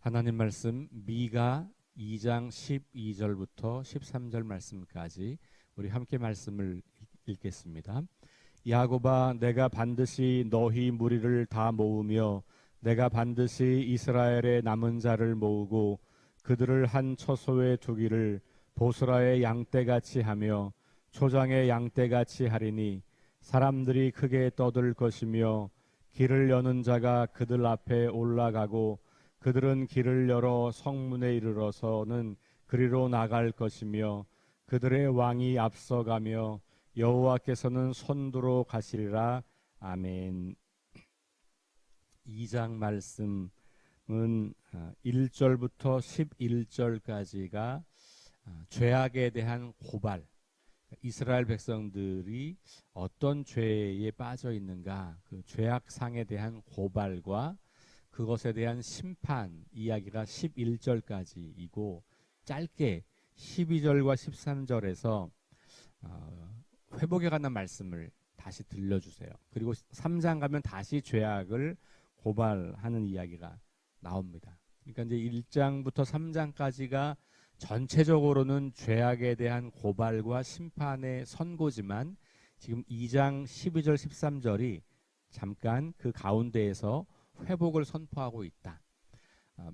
하나님 말씀 미가 2장 12절부터 13절 말씀까지 우리 함께 말씀을 읽겠습니다. 야곱아, 내가 반드시 너희 무리를 다 모으며 내가 반드시 이스라엘의 남은 자를 모으고 그들을 한 처소에 두기를 보스라의 양떼같이 하며 초장의 양떼같이 하리니 사람들이 크게 떠들 것이며 길을 여는 자가 그들 앞에 올라가고 그들은 길을 열어 성문에 이르러서는 그리로 나갈 것이며 그들의 왕이 앞서가며 여호와께서는 선두로 가시리라. 아멘. 2장 말씀은 1절부터 11절까지가 죄악에 대한 고발, 이스라엘 백성들이 어떤 죄에 빠져 있는가, 그 죄악상에 대한 고발과 그것에 대한 심판 이야기가 11절까지이고, 짧게 12절과 13절에서 회복에 관한 말씀을 다시 들려주세요. 그리고 3장 가면 다시 죄악을 고발하는 이야기가 나옵니다. 그러니까 이제 1장부터 3장까지가 전체적으로는 죄악에 대한 고발과 심판의 선고지만, 지금 2장 12절 13절이 잠깐 그 가운데에서 회복을 선포하고 있다.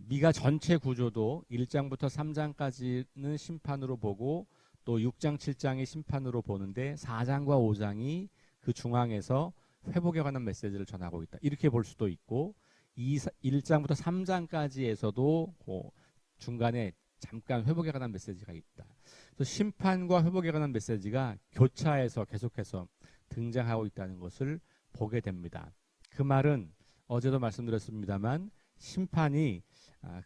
미가 전체 구조도 1장부터 3장까지는 심판으로 보고 또 6장 7장이 심판으로 보는데 4장과 5장이 그 중앙에서 회복에 관한 메시지를 전하고 있다. 이렇게 볼 수도 있고, 1장부터 3장까지에서도 중간에 잠깐 회복에 관한 메시지가 있다. 그래서 심판과 회복에 관한 메시지가 교차해서 계속해서 등장하고 있다는 것을 보게 됩니다. 그 말은 어제도 말씀드렸습니다만, 심판이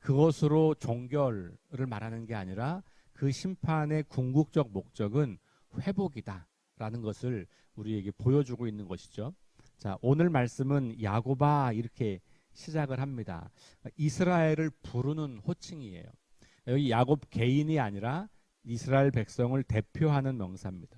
그것으로 종결을 말하는 게 아니라 그 심판의 궁극적 목적은 회복이다라는 것을 우리에게 보여주고 있는 것이죠. 자, 오늘 말씀은 야곱아 이렇게 시작을 합니다. 이스라엘을 부르는 호칭이에요. 여기 야곱 개인이 아니라 이스라엘 백성을 대표하는 명사입니다.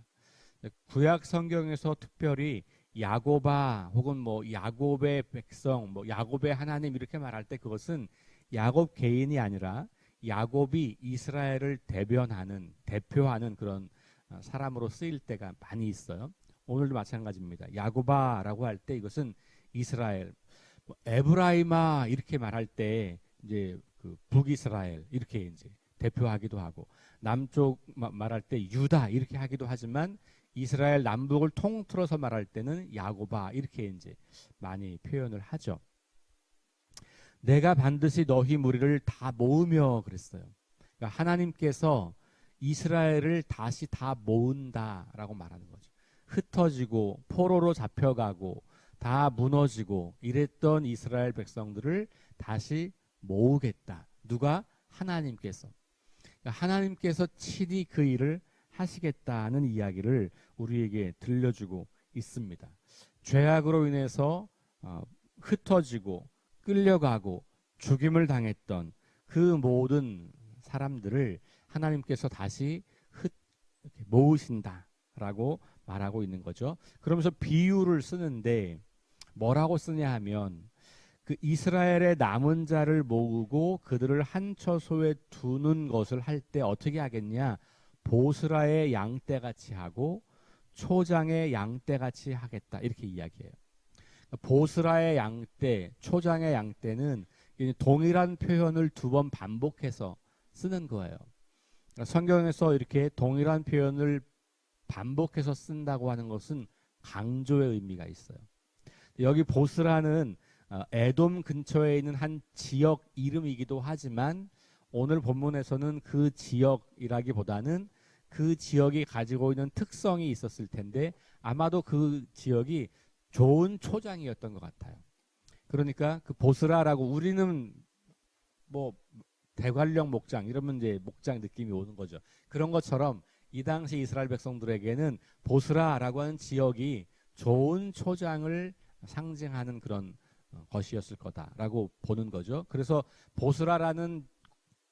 구약 성경에서 특별히 야곱아 혹은 야곱의 백성, 야곱의 하나님 이렇게 말할 때 그것은 야곱 개인이 아니라 야곱이 이스라엘을 대표하는 그런 사람으로 쓰일 때가 많이 있어요. 오늘도 마찬가지입니다. 야곱아라고 할 때 이것은 이스라엘, 에브라임아 이렇게 말할 때 이제 그 북이스라엘 이렇게 이제 대표하기도 하고, 남쪽 말할 때 유다 이렇게 하기도 하지만 이스라엘 남북을 통틀어서 말할 때는 야곱아 이렇게 이제 많이 표현을 하죠. 내가 반드시 너희 무리를 다 모으며 그랬어요. 그러니까 하나님께서 이스라엘을 다시 다 모은다라고 말하는 거죠. 흩어지고 포로로 잡혀가고 다 무너지고 이랬던 이스라엘 백성들을 다시 모으겠다. 누가? 하나님께서. 그러니까 하나님께서 친히 그 일을 하시겠다는 이야기를 우리에게 들려주고 있습니다. 죄악으로 인해서 흩어지고 끌려가고 죽임을 당했던 그 모든 사람들을 하나님께서 다시 이렇게 모으신다라고 말하고 있는 거죠. 그러면서 비유를 쓰는데 뭐라고 쓰냐 하면, 그 이스라엘의 남은 자를 모으고 그들을 한 처소에 두는 것을 할 때 어떻게 하겠냐? 보스라의 양떼같이 하고 초장의 양떼같이 하겠다 이렇게 이야기해요. 보스라의 양떼, 초장의 양떼는 동일한 표현을 두 번 반복해서 쓰는 거예요. 성경에서 이렇게 동일한 표현을 반복해서 쓴다고 하는 것은 강조의 의미가 있어요. 여기 보스라는 에돔 근처에 있는 한 지역 이름이기도 하지만, 오늘 본문에서는 그 지역이라기보다는 그 지역이 가지고 있는 특성이 있었을 텐데 아마도 그 지역이 좋은 초장이었던 것 같아요. 그러니까 그 보스라라고, 우리는 대관령 목장 이러면 이제 목장 느낌이 오는 거죠. 그런 것처럼 이 당시 이스라엘 백성들에게는 보스라라고 하는 지역이 좋은 초장을 상징하는 그런 것이었을 거다라고 보는 거죠. 그래서 보스라라는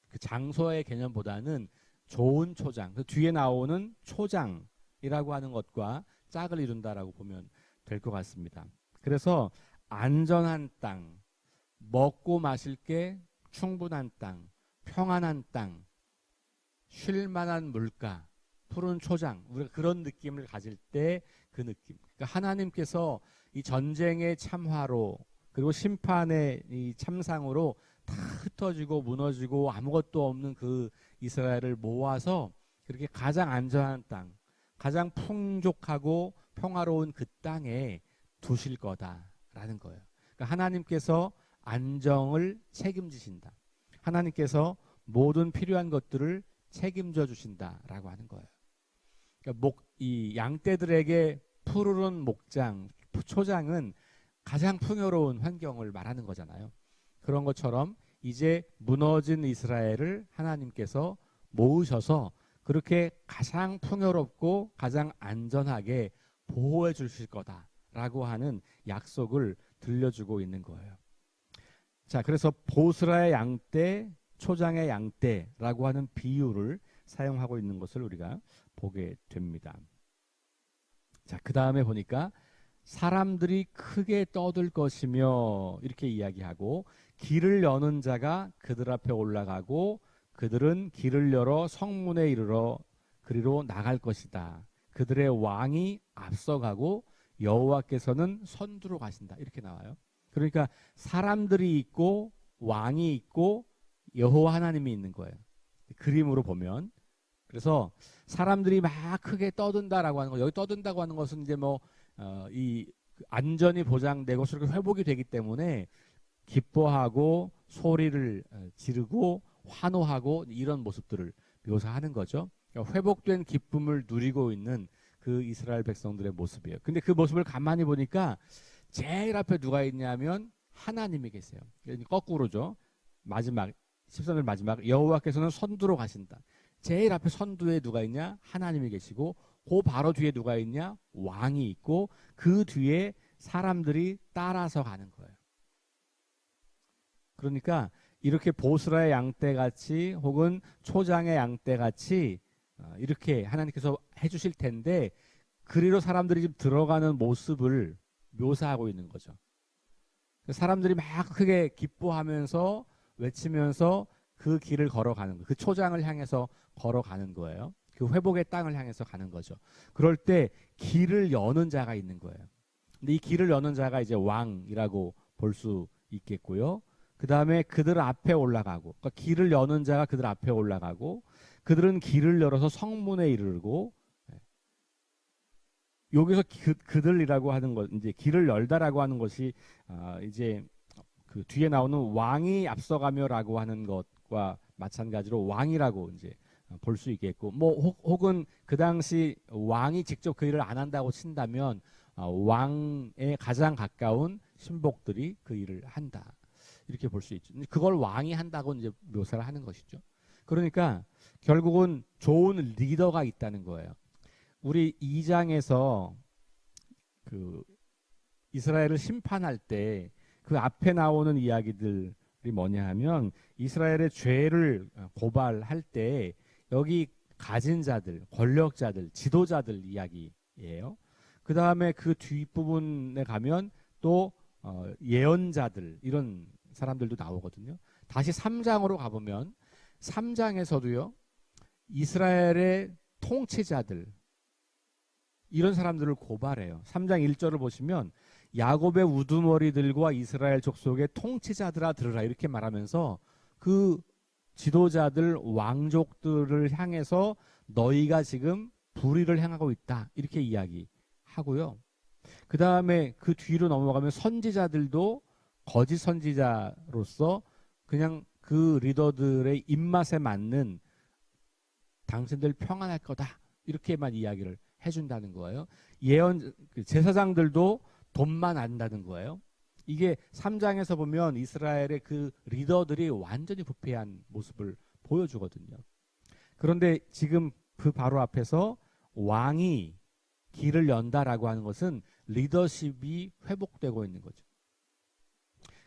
그 장소의 개념보다는 좋은 초장, 그 뒤에 나오는 초장이라고 하는 것과 짝을 이룬다라고 보면 될 것 같습니다. 그래서 안전한 땅, 먹고 마실 게 충분한 땅, 평안한 땅, 쉴만한 물가, 푸른 초장, 우리가 그런 느낌을 가질 때 그 느낌. 그러니까 하나님께서 이 전쟁의 참화로 그리고 심판의 이 참상으로 다 흩어지고 무너지고 아무것도 없는 그 이스라엘을 모아서 그렇게 가장 안전한 땅, 가장 풍족하고 평화로운 그 땅에 두실 거다라는 거예요. 그러니까 하나님께서 안정을 책임지신다. 하나님께서 모든 필요한 것들을 책임져 주신다라고 하는 거예요. 그러니까 이 양떼들에게 푸르른 목장, 초장은 가장 풍요로운 환경을 말하는 거잖아요. 그런 것처럼 이제 무너진 이스라엘을 하나님께서 모으셔서 그렇게 가장 풍요롭고 가장 안전하게 보호해 주실 거다라고 하는 약속을 들려주고 있는 거예요. 자, 그래서 보스라의 양떼, 초장의 양떼라고 하는 비유를 사용하고 있는 것을 우리가 보게 됩니다. 자, 그 다음에 보니까 사람들이 크게 떠들 것이며 이렇게 이야기하고 길을 여는 자가 그들 앞에 올라가고 그들은 길을 열어 성문에 이르러 그리로 나갈 것이다. 그들의 왕이 앞서가고 여호와께서는 선두로 가신다. 이렇게 나와요. 그러니까 사람들이 있고 왕이 있고 여호와 하나님이 있는 거예요. 그림으로 보면. 그래서 사람들이 막 크게 떠든다라고 하는 거, 여기 떠든다고 하는 것은 이제 이 안전이 보장되고 그렇게 회복이 되기 때문에 기뻐하고 소리를 지르고 환호하고 이런 모습들을 묘사하는 거죠. 그러니까 회복된 기쁨을 누리고 있는 그 이스라엘 백성들의 모습이에요. 근데 그 모습을 가만히 보니까 제일 앞에 누가 있냐면 하나님이 계세요. 거꾸로죠. 마지막 13절 마지막 여호와께서는 선두로 가신다. 제일 앞에 선두에 누가 있냐? 하나님이 계시고 그 바로 뒤에 누가 있냐? 왕이 있고 그 뒤에 사람들이 따라서 가는 거예요. 그러니까 이렇게 보스라의 양떼같이 혹은 초장의 양떼같이 이렇게 하나님께서 해주실 텐데 그리로 사람들이 지금 들어가는 모습을 묘사하고 있는 거죠. 사람들이 막 크게 기뻐하면서 외치면서 그 길을 걸어가는 거예요. 그 초장을 향해서 걸어가는 거예요. 그 회복의 땅을 향해서 가는 거죠. 그럴 때 길을 여는 자가 있는 거예요. 근데 이 길을 여는 자가 이제 왕이라고 볼 수 있겠고요. 그 다음에 그들 앞에 올라가고, 그러니까 길을 여는 자가 그들 앞에 올라가고, 그들은 길을 열어서 성문에 이르고, 여기서 그들이라고 하는 것, 이제 길을 열다라고 하는 것이 이제 그 뒤에 나오는 왕이 앞서가며라고 하는 것과 마찬가지로 왕이라고 이제 볼 수 있겠고, 혹은 그 당시 왕이 직접 그 일을 안 한다고 친다면 왕에 가장 가까운 신복들이 그 일을 한다. 이렇게 볼 수 있죠. 그걸 왕이 한다고 이제 묘사를 하는 것이죠. 그러니까 결국은 좋은 리더가 있다는 거예요. 우리 2장에서 그 이스라엘을 심판할 때 그 앞에 나오는 이야기들이 뭐냐 하면 이스라엘의 죄를 고발할 때 여기 가진 자들, 권력자들, 지도자들 이야기예요. 그 다음에 그 뒷부분에 가면 또 예언자들 이런 사람들도 나오거든요. 다시 3장으로 가보면 3장에서도요. 이스라엘의 통치자들 이런 사람들을 고발해요. 3장 1절을 보시면 야곱의 우두머리들과 이스라엘 족속의 통치자들아 들으라 이렇게 말하면서 그 지도자들 왕족들을 향해서 너희가 지금 불의를 행하고 있다 이렇게 이야기하고요. 그 다음에 그 뒤로 넘어가면 선지자들도 거짓 선지자로서 그냥 그 리더들의 입맛에 맞는 당신들 평안할 거다 이렇게만 이야기를 해준다는 거예요. 제사장들도 돈만 안다는 거예요. 이게 3장에서 보면 이스라엘의 그 리더들이 완전히 부패한 모습을 보여주거든요. 그런데 지금 그 바로 앞에서 왕이 길을 연다라고 하는 것은 리더십이 회복되고 있는 거죠.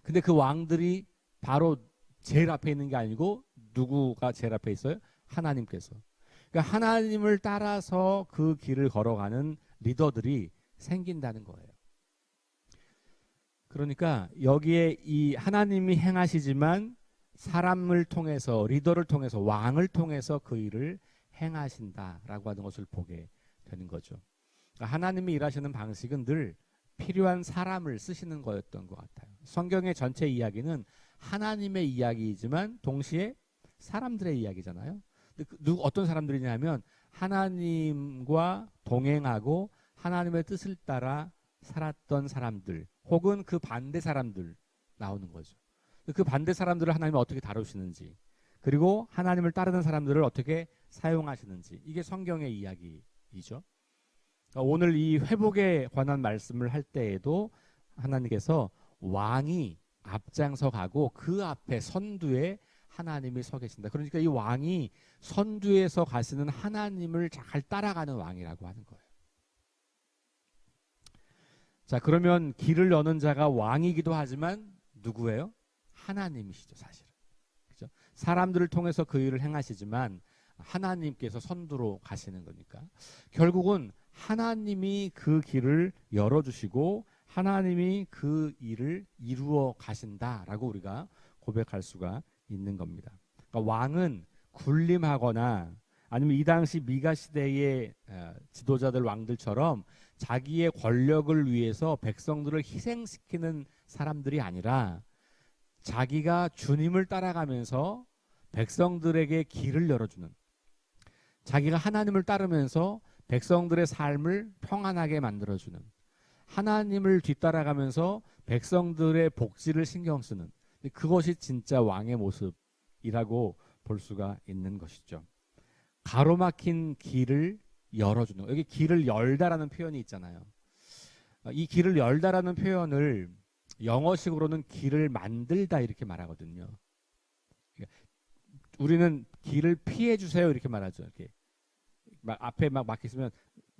근데 그 왕들이 바로 제일 앞에 있는 게 아니고 누구가 제일 앞에 있어요? 하나님께서. 그러니까 하나님을 따라서 그 길을 걸어가는 리더들이 생긴다는 거예요. 그러니까 여기에 이 하나님이 행하시지만 사람을 통해서, 리더를 통해서, 왕을 통해서 그 일을 행하신다라고 하는 것을 보게 되는 거죠. 그러니까 하나님이 일하시는 방식은 늘 필요한 사람을 쓰시는 거였던 것 같아요. 성경의 전체 이야기는 하나님의 이야기이지만 동시에 사람들의 이야기잖아요. 근데 어떤 사람들이냐면 하나님과 동행하고 하나님의 뜻을 따라 살았던 사람들, 혹은 그 반대 사람들 나오는 거죠. 그 반대 사람들을 하나님이 어떻게 다루시는지, 그리고 하나님을 따르는 사람들을 어떻게 사용하시는지, 이게 성경의 이야기이죠. 오늘 이 회복에 관한 말씀을 할 때에도 하나님께서 왕이 앞장서 가고 그 앞에 선두에 하나님이 서 계신다. 그러니까 이 왕이 선두에서 가시는 하나님을 잘 따라가는 왕이라고 하는 거예요. 자, 그러면 길을 여는 자가 왕이기도 하지만 누구예요? 하나님이시죠, 사실은. 그죠? 사람들을 통해서 그 일을 행하시지만 하나님께서 선두로 가시는 거니까 결국은 하나님이 그 길을 열어주시고 하나님이 그 일을 이루어 가신다라고 우리가 고백할 수가 있는 겁니다. 그러니까 왕은 군림하거나 아니면 이 당시 미가 시대의 지도자들, 왕들처럼 자기의 권력을 위해서 백성들을 희생시키는 사람들이 아니라 자기가 주님을 따라가면서 백성들에게 길을 열어주는, 자기가 하나님을 따르면서 백성들의 삶을 평안하게 만들어주는, 하나님을 뒤따라가면서 백성들의 복지를 신경 쓰는, 그것이 진짜 왕의 모습이라고 볼 수가 있는 것이죠. 가로막힌 길을 열어주는, 여기 길을 열다라는 표현이 있잖아요. 이 길을 열다라는 표현을 영어식으로는 길을 만들다 이렇게 말하거든요. 그러니까 우리는 길을 피해 주세요 이렇게 말하죠. 이렇게 막 앞에 막 막혀 있으면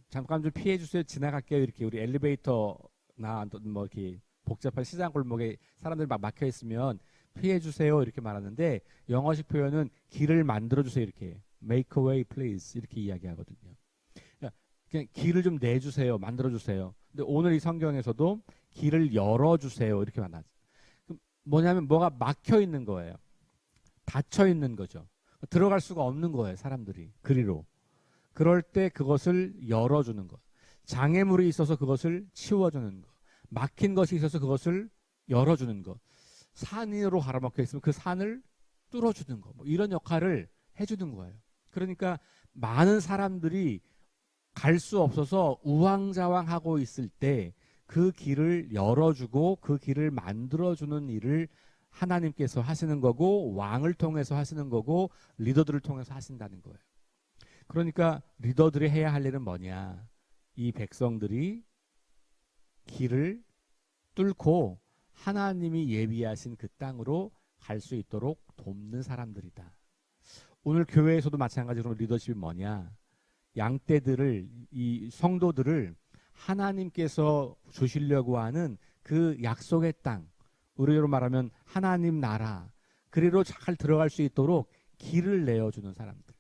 잠깐 좀 피해 주세요, 지나갈게요, 이렇게. 우리 엘리베이터나 뭐 이렇게 복잡한 시장 골목에 사람들 막 막혀 있으면 피해 주세요 이렇게 말하는데, 영어식 표현은 길을 만들어 주세요, 이렇게 make a way please 이렇게 이야기하거든요. 그냥 길을 좀 내주세요, 만들어 주세요. 근데 오늘 이 성경에서도 길을 열어 주세요 이렇게 말하죠. 뭐냐면 뭐가 막혀 있는 거예요. 닫혀 있는 거죠. 들어갈 수가 없는 거예요, 사람들이 그리로. 그럴 때 그것을 열어주는 것, 장애물이 있어서 그것을 치워주는 것, 막힌 것이 있어서 그것을 열어주는 것, 산으로 가로막혀 있으면 그 산을 뚫어주는 것, 뭐 이런 역할을 해주는 거예요. 그러니까 많은 사람들이 갈 수 없어서 우왕좌왕하고 있을 때 그 길을 열어주고 그 길을 만들어주는 일을 하나님께서 하시는 거고, 왕을 통해서 하시는 거고, 리더들을 통해서 하신다는 거예요. 그러니까 리더들이 해야 할 일은 뭐냐? 이 백성들이 길을 뚫고 하나님이 예비하신 그 땅으로 갈 수 있도록 돕는 사람들이다. 오늘 교회에서도 마찬가지로 리더십이 뭐냐? 양떼들을, 이 성도들을 하나님께서 주시려고 하는 그 약속의 땅, 우리로 말하면 하나님 나라, 그리로 잘 들어갈 수 있도록 길을 내어주는 사람들.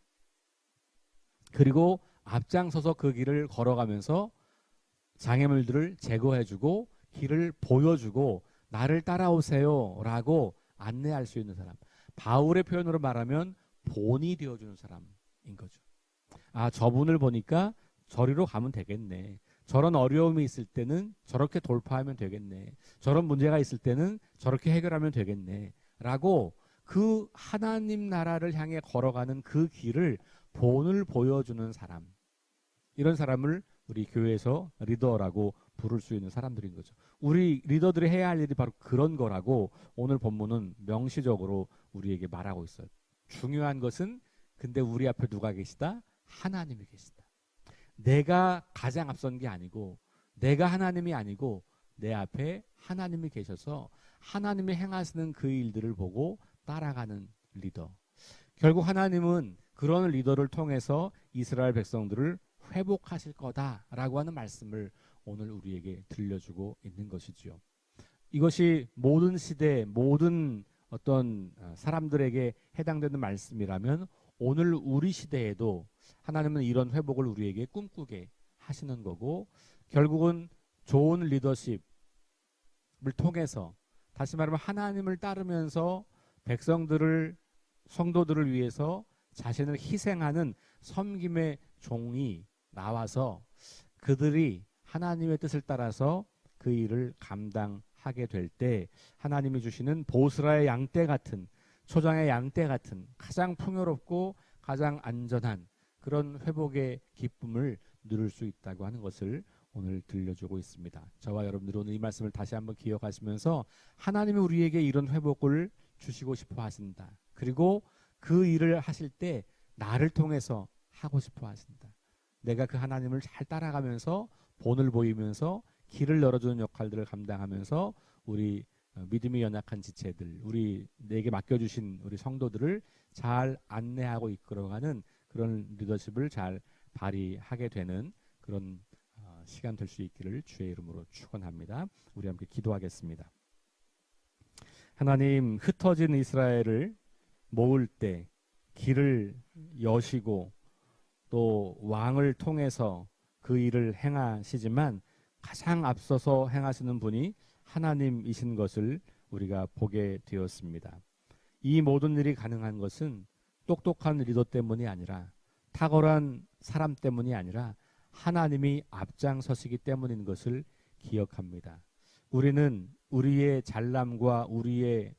그리고 앞장서서 그 길을 걸어가면서 장애물들을 제거해주고 길을 보여주고 나를 따라오세요 라고 안내할 수 있는 사람. 바울의 표현으로 말하면 본이 되어주는 사람인 거죠. 아, 저분을 보니까 저리로 가면 되겠네. 저런 어려움이 있을 때는 저렇게 돌파하면 되겠네. 저런 문제가 있을 때는 저렇게 해결하면 되겠네 라고 그 하나님 나라를 향해 걸어가는 그 길을 본을 보여주는 사람, 이런 사람을 우리 교회에서 리더라고 부를 수 있는 사람들인 거죠. 우리 리더들이 해야 할 일이 바로 그런 거라고 오늘 본문은 명시적으로 우리에게 말하고 있어요. 중요한 것은 근데 우리 앞에 누가 계시다? 하나님이 계시다. 내가 가장 앞선 게 아니고, 내가 하나님이 아니고 내 앞에 하나님이 계셔서 하나님이 행하시는 그 일들을 보고 따라가는 리더. 결국 하나님은 그런 리더를 통해서 이스라엘 백성들을 회복하실 거다라고 하는 말씀을 오늘 우리에게 들려주고 있는 것이지요. 이것이 모든 시대, 모든 어떤 사람들에게 해당되는 말씀이라면 오늘 우리 시대에도 하나님은 이런 회복을 우리에게 꿈꾸게 하시는 거고, 결국은 좋은 리더십을 통해서, 다시 말하면 하나님을 따르면서 백성들을 성도들을 위해서 자신을 희생하는 섬김의 종이 나와서 그들이 하나님의 뜻을 따라서 그 일을 감당하게 될 때 하나님이 주시는 보스라의 양떼 같은, 초장의 양떼 같은 가장 풍요롭고 가장 안전한 그런 회복의 기쁨을 누릴 수 있다고 하는 것을 오늘 들려주고 있습니다. 저와 여러분들은 오늘 이 말씀을 다시 한번 기억하시면서 하나님이 우리에게 이런 회복을 주시고 싶어 하신다. 그리고 그 일을 하실 때 나를 통해서 하고 싶어 하신다. 내가 그 하나님을 잘 따라가면서 본을 보이면서 길을 열어주는 역할들을 감당하면서 우리 믿음이 연약한 지체들, 내게 맡겨주신 우리 성도들을 잘 안내하고 이끌어가는 그런 리더십을 잘 발휘하게 되는 그런 시간 될 수 있기를 주의 이름으로 축원합니다. 우리 함께 기도하겠습니다. 하나님, 흩어진 이스라엘을 모을 때 길을 여시고 또 왕을 통해서 그 일을 행하시지만 가장 앞서서 행하시는 분이 하나님이신 것을 우리가 보게 되었습니다. 이 모든 일이 가능한 것은 똑똑한 리더 때문이 아니라 탁월한 사람 때문이 아니라 하나님이 앞장서시기 때문인 것을 기억합니다. 우리는 우리의 잘남과 우리의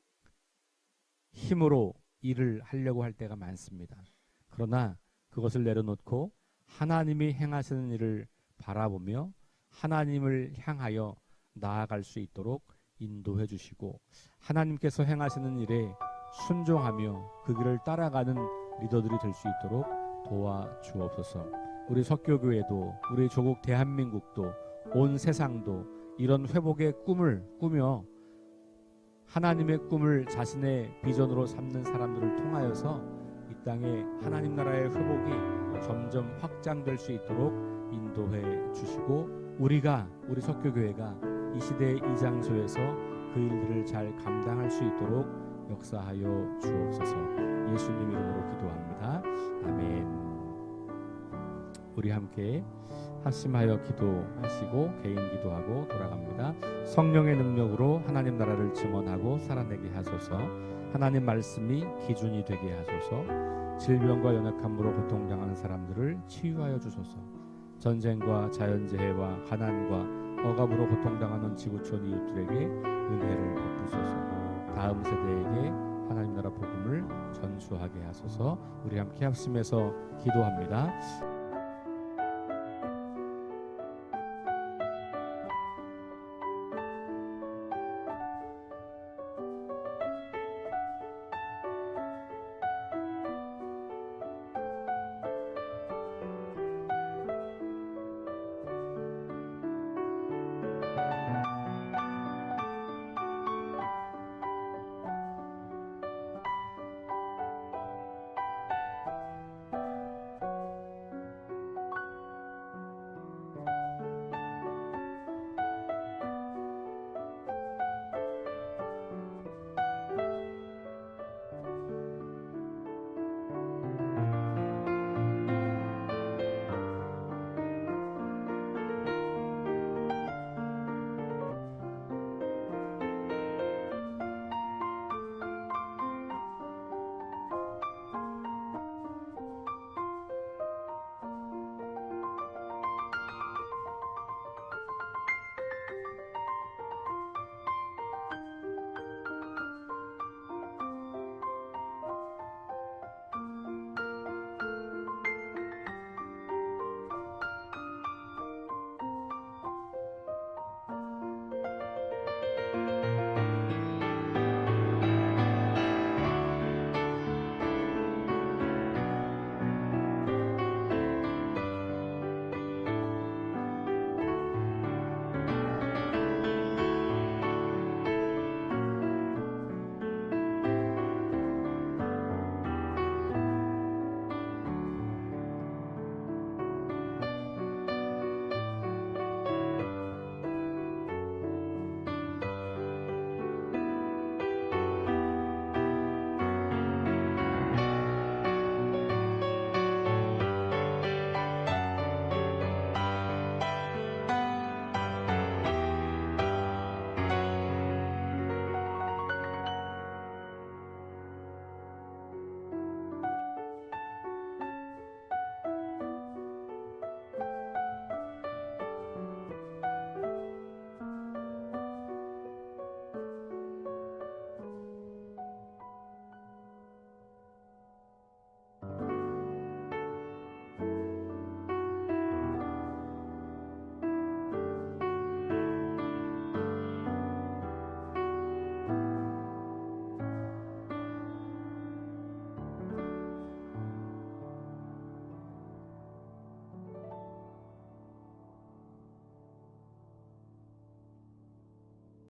힘으로 일을 하려고 할 때가 많습니다. 그러나 그것을 내려놓고 하나님이 행하시는 일을 바라보며 하나님을 향하여 나아갈 수 있도록 인도해 주시고 하나님께서 행하시는 일에 순종하며 그 길을 따라가는 리더들이 될 수 있도록 도와주옵소서. 우리 석교교회도 우리 조국 대한민국도 온 세상도 이런 회복의 꿈을 꾸며 하나님의 꿈을 자신의 비전으로 삼는 사람들을 통하여서 이 땅에 하나님 나라의 회복이 점점 확장될 수 있도록 인도해 주시고 우리 석교교회가 이 시대의 이 장소에서 그 일들을 잘 감당할 수 있도록 역사하여 주옵소서. 예수님 이름으로 기도합니다. 아멘. 우리 함께 합심하여 기도하시고 개인 기도하고 돌아갑니다. 성령의 능력으로 하나님 나라를 증언하고 살아내게 하소서. 하나님 말씀이 기준이 되게 하소서. 질병과 연약함으로 고통당하는 사람들을 치유하여 주소서. 전쟁과 자연재해와 가난과 억압으로 고통당하는 지구촌 이웃들에게 은혜를 베푸소서. 다음 세대에게 하나님 나라 복음을 전수하게 하소서. 우리 함께 합심해서 기도합니다.